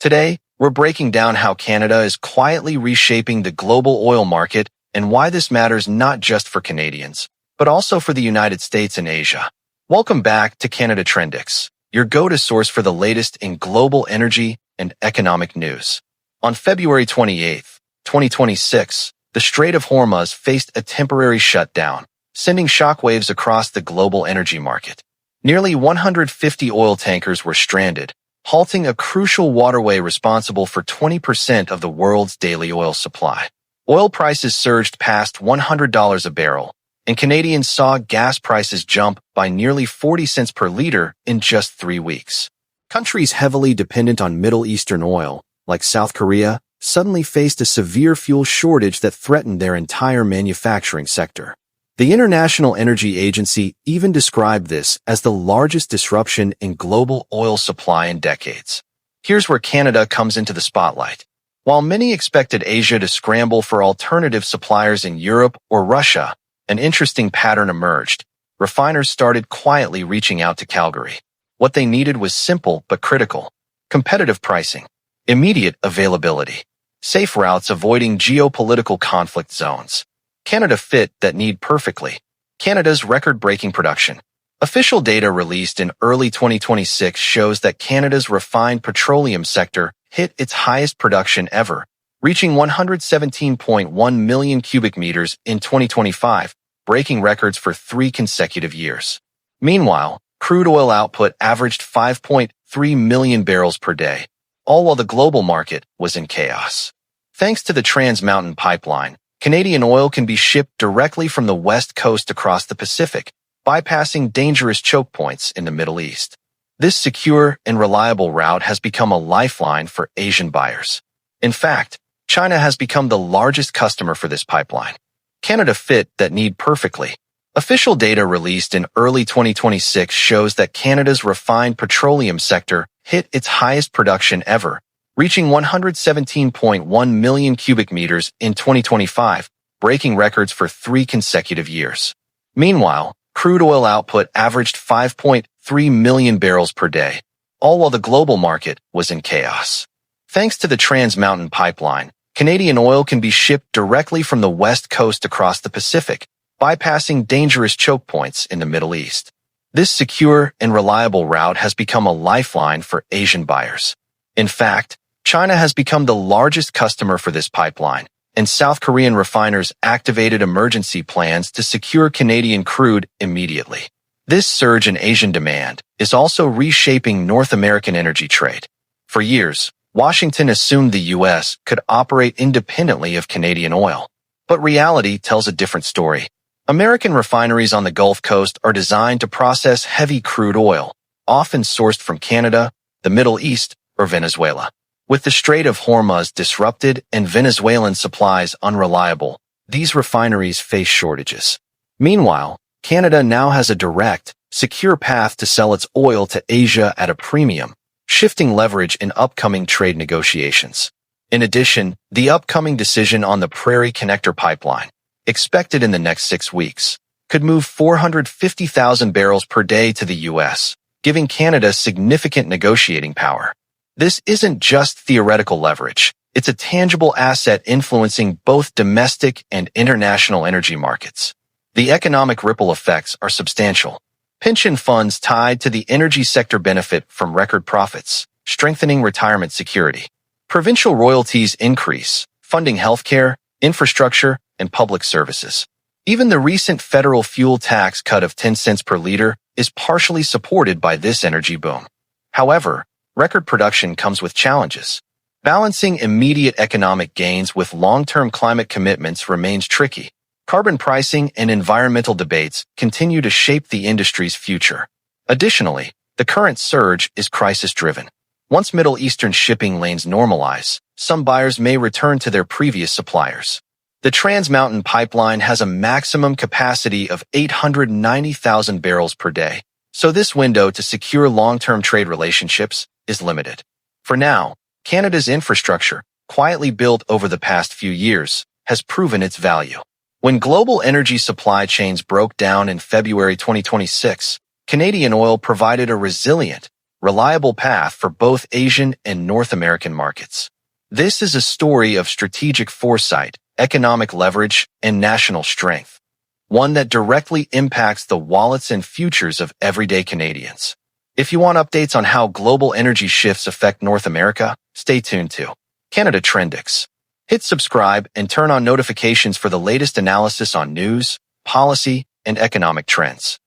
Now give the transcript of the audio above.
Today, we're breaking down how Canada is quietly reshaping the global oil market and why this matters not just for Canadians, but also for the United States and Asia. Welcome back to Canada Trendix, your go-to source for the latest in global energy and economic news. On February 28, 2026, the Strait of Hormuz faced a temporary shutdown, sending shockwaves across the global energy market. Nearly 150 oil tankers were stranded, halting a crucial waterway responsible for 20% of the world's daily oil supply. Oil prices surged past $100 a barrel, and Canadians saw gas prices jump by nearly 40 cents per liter in just 3 weeks. Countries heavily dependent on Middle Eastern oil, like South Korea, suddenly faced a severe fuel shortage that threatened their entire manufacturing sector. The International Energy Agency even described this as the largest disruption in global oil supply in decades. Here's where Canada comes into the spotlight. While many expected Asia to scramble for alternative suppliers in Europe or Russia, an interesting pattern emerged. Refiners started quietly reaching out to Calgary. What they needed was simple but critical: competitive pricing, immediate availability, safe routes avoiding geopolitical conflict zones. Canada fit that need perfectly. Canada's record-breaking production. Official data released in early 2026 shows that Canada's refined petroleum sector hit its highest production ever, reaching 117.1 million cubic meters in 2025, breaking records for 3 consecutive years. Meanwhile, crude oil output averaged 5.3 million barrels per day, all while the global market was in chaos. Thanks to the Trans Mountain Pipeline, Canadian oil can be shipped directly from the West Coast across the Pacific, bypassing dangerous chokepoints in the Middle East. This secure and reliable route has become a lifeline for Asian buyers. In fact, China has become the largest customer for this pipeline. Canada fit that need perfectly. Official data released in early 2026 shows that Canada's refined petroleum sector hit its highest production ever, reaching 117.1 million cubic meters in 2025, breaking records for 3 consecutive years. Meanwhile, crude oil output averaged 5.3 million barrels per day, all while the global market was in chaos. Thanks to the Trans Mountain Pipeline, Canadian oil can be shipped directly from the West Coast across the Pacific, bypassing dangerous chokepoints in the Middle East. This secure and reliable route has become a lifeline for Asian buyers. In fact, China has become the largest customer for this pipeline, and South Korean refiners activated emergency plans to secure Canadian crude immediately. This surge in Asian demand is also reshaping North American energy trade. For years, Washington assumed the U.S. could operate independently of Canadian oil. But reality tells a different story. American refineries on the Gulf Coast are designed to process heavy crude oil, often sourced from Canada, the Middle East, or Venezuela. With the Strait of Hormuz disrupted and Venezuelan supplies unreliable, these refineries face shortages. Meanwhile, Canada now has a direct, secure path to sell its oil to Asia at a premium, shifting leverage in upcoming trade negotiations. In addition, the upcoming decision on the Prairie Connector pipeline, expected in the next 6 weeks, could move 450,000 barrels per day to the U.S., giving Canada significant negotiating power. This isn't just theoretical leverage. It's a tangible asset influencing both domestic and international energy markets. The economic ripple effects are substantial. Pension funds tied to the energy sector benefit from record profits, strengthening retirement security. Provincial royalties increase, funding healthcare, infrastructure, and public services. Even the recent federal fuel tax cut of 10 cents per liter is partially supported by this energy boom. However, record production comes with challenges. Balancing immediate economic gains with long-term climate commitments remains tricky. Carbon pricing and environmental debates continue to shape the industry's future. Additionally, the current surge is crisis-driven. Once Middle Eastern shipping lanes normalize, some buyers may return to their previous suppliers. The Trans Mountain Pipeline has a maximum capacity of 890,000 barrels per day, so this window to secure long-term trade relationships is limited. For now, Canada's infrastructure, quietly built over the past few years, has proven its value. When global energy supply chains broke down in February 2026, Canadian oil provided a resilient, reliable path for both Asian and North American markets. This is a story of strategic foresight, economic leverage, and national strength, one that directly impacts the wallets and futures of everyday Canadians. If you want updates on how global energy shifts affect North America, stay tuned to Canada Trendix. Hit subscribe and turn on notifications for the latest analysis on news, policy, and economic trends.